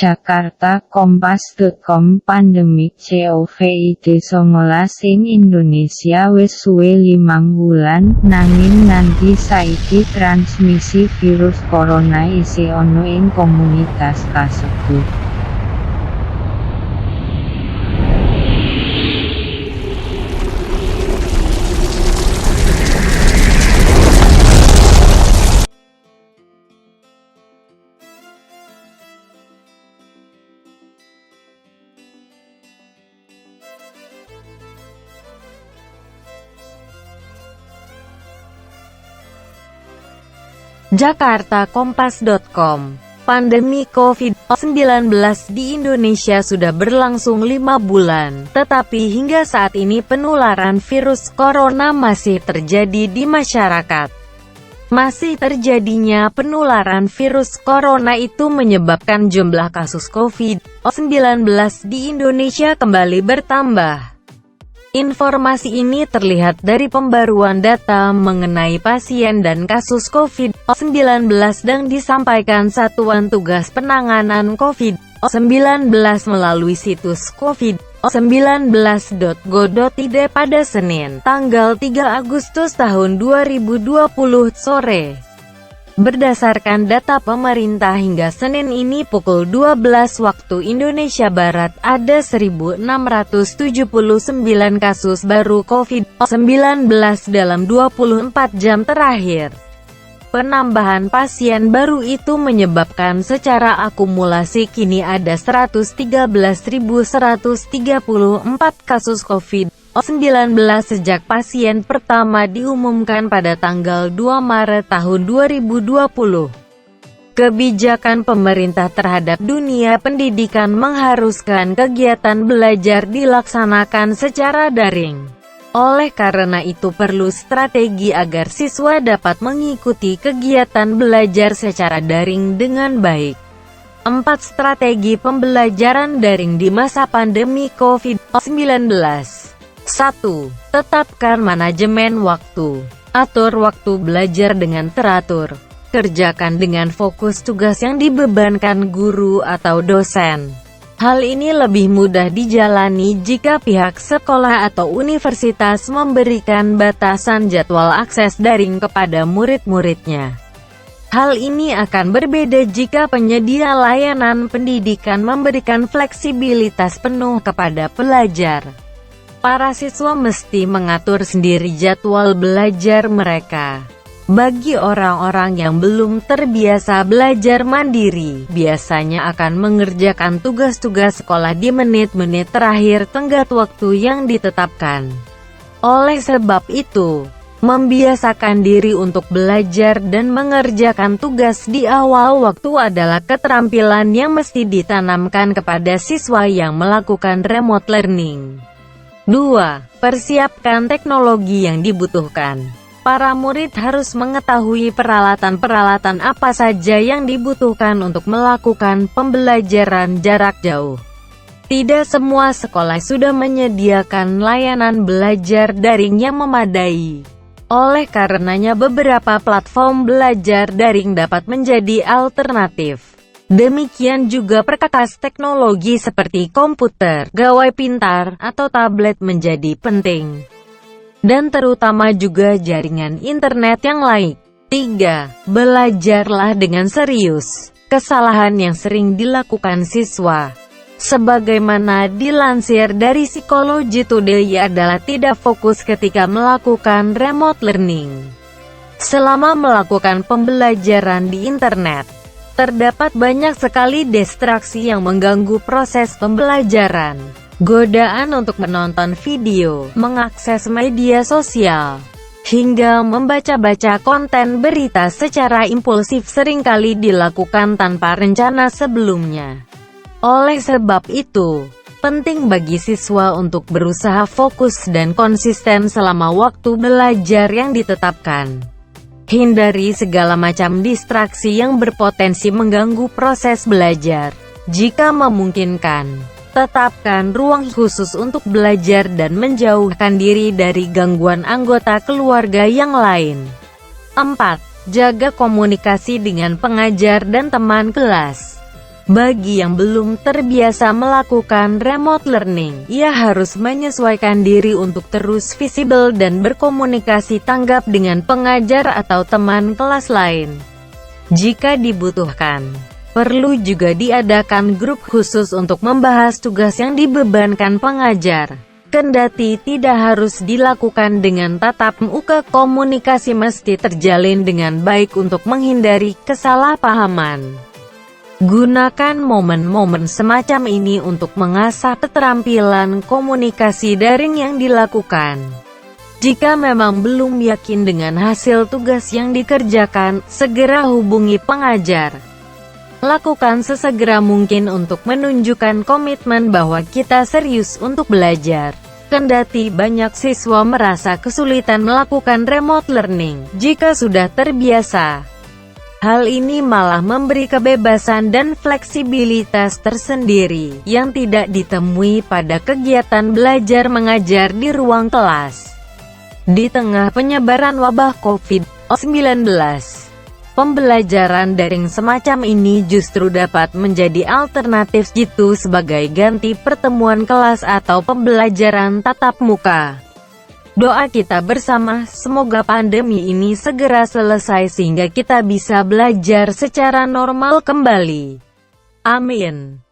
Jakarta Kompas.com Pandemik COVID-19 ing Indonesia wis suwe 5 wulan, nanging nganti saiki transmisi virus corona isih ana ing komunitas kasebut. Jakarta Kompas.com. Pandemi COVID-19 di Indonesia sudah berlangsung 5 bulan, tetapi hingga saat ini penularan virus corona masih terjadi di masyarakat. Masih terjadinya penularan virus corona itu menyebabkan jumlah kasus COVID-19 di Indonesia kembali bertambah. Informasi ini terlihat dari pembaruan data mengenai pasien dan kasus COVID-19 yang disampaikan Satuan Tugas Penanganan COVID-19 melalui situs covid19.go.id pada Senin, tanggal 3 Agustus tahun 2020 sore. Berdasarkan data pemerintah hingga Senin ini pukul 12 waktu Indonesia Barat ada 1.679 kasus baru COVID-19 dalam 24 jam terakhir. Penambahan pasien baru itu menyebabkan secara akumulasi kini ada 113.134 kasus COVID-19 sejak pasien pertama diumumkan pada tanggal 2 Maret tahun 2020. Kebijakan pemerintah terhadap dunia pendidikan mengharuskan kegiatan belajar dilaksanakan secara daring. Oleh karena itu perlu strategi agar siswa dapat mengikuti kegiatan belajar secara daring dengan baik. 4 strategi pembelajaran daring di masa pandemi COVID-19. 1. Tetapkan manajemen waktu. Atur waktu belajar dengan teratur. Kerjakan dengan fokus tugas yang dibebankan guru atau dosen. Hal ini lebih mudah dijalani jika pihak sekolah atau universitas memberikan batasan jadwal akses daring kepada murid-muridnya. Hal ini akan berbeda jika penyedia layanan pendidikan memberikan fleksibilitas penuh kepada pelajar. Para siswa mesti mengatur sendiri jadwal belajar mereka. Bagi orang-orang yang belum terbiasa belajar mandiri, biasanya akan mengerjakan tugas-tugas sekolah di menit-menit terakhir tenggat waktu yang ditetapkan. Oleh sebab itu, membiasakan diri untuk belajar dan mengerjakan tugas di awal waktu adalah keterampilan yang mesti ditanamkan kepada siswa yang melakukan remote learning. 2. Persiapkan teknologi yang dibutuhkan. Para murid harus mengetahui peralatan-peralatan apa saja yang dibutuhkan untuk melakukan pembelajaran jarak jauh. Tidak semua sekolah sudah menyediakan layanan belajar daring yang memadai. Oleh karenanya beberapa platform belajar daring dapat menjadi alternatif. Demikian juga perkakas teknologi seperti komputer, gawai pintar, atau tablet menjadi penting. Dan terutama juga jaringan internet yang laik. 3. Belajarlah dengan serius. Kesalahan yang sering dilakukan siswa, sebagaimana dilansir dari Psikologi Today, adalah tidak fokus ketika melakukan remote learning. Selama melakukan pembelajaran di internet, terdapat banyak sekali distraksi yang mengganggu proses pembelajaran. Godaan untuk menonton video, mengakses media sosial, hingga membaca-baca konten berita secara impulsif seringkali dilakukan tanpa rencana sebelumnya. Oleh sebab itu, penting bagi siswa untuk berusaha fokus dan konsisten selama waktu belajar yang ditetapkan. Hindari segala macam distraksi yang berpotensi mengganggu proses belajar. Jika memungkinkan, tetapkan ruang khusus untuk belajar dan menjauhkan diri dari gangguan anggota keluarga yang lain. 4. Jaga komunikasi dengan pengajar dan teman kelas. Bagi yang belum terbiasa melakukan remote learning, ia harus menyesuaikan diri untuk terus visible dan berkomunikasi tanggap dengan pengajar atau teman kelas lain. Jika dibutuhkan, perlu juga diadakan grup khusus untuk membahas tugas yang dibebankan pengajar. Kendati tidak harus dilakukan dengan tatap muka, komunikasi mesti terjalin dengan baik untuk menghindari kesalahpahaman. Gunakan momen-momen semacam ini untuk mengasah keterampilan komunikasi daring yang dilakukan. Jika memang belum yakin dengan hasil tugas yang dikerjakan, segera hubungi pengajar. Lakukan sesegera mungkin untuk menunjukkan komitmen bahwa kita serius untuk belajar. Kendati banyak siswa merasa kesulitan melakukan remote learning, jika sudah terbiasa, hal ini malah memberi kebebasan dan fleksibilitas tersendiri, yang tidak ditemui pada kegiatan belajar mengajar di ruang kelas. Di tengah penyebaran wabah COVID-19, pembelajaran daring semacam ini justru dapat menjadi alternatif jitu sebagai ganti pertemuan kelas atau pembelajaran tatap muka. Doa kita bersama, semoga pandemi ini segera selesai sehingga kita bisa belajar secara normal kembali. Amin.